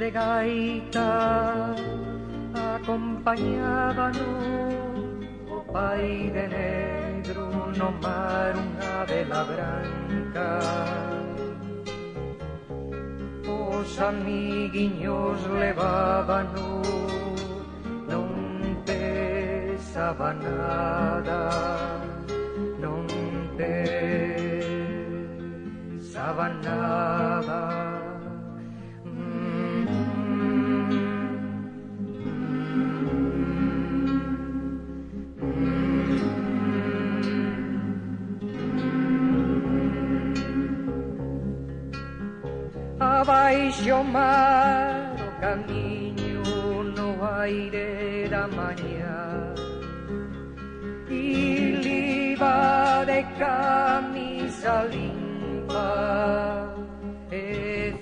de gaita acompañábanos o pai de negro no mar unha vela branca. Os amiguiños levábanos, non pesaba nada, non pesaba nada. Abaixo o mar, o camiño no aire da mañá, Iliba de camisa limpa e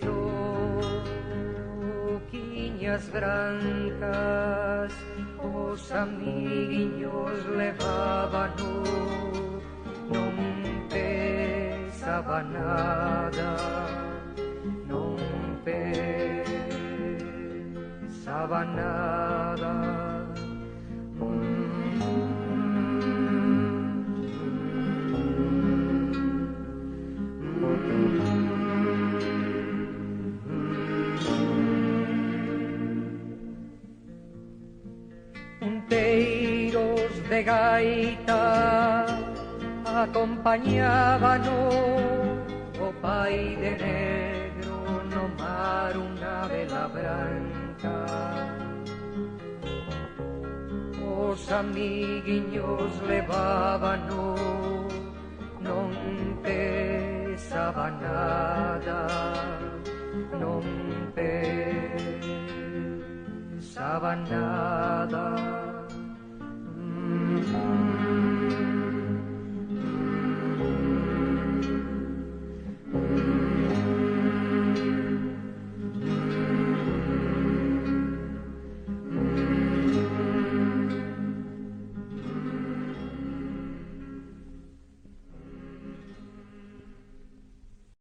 zoquiñas brancas, os amiguiños levábanos, non pesaba nada, non pesaba nada. Punteiros de gaita acompañábanos o pai de negro no mar unha vela branca. Os amiguiños levábanos, non pesaba nada, non pesaba nada.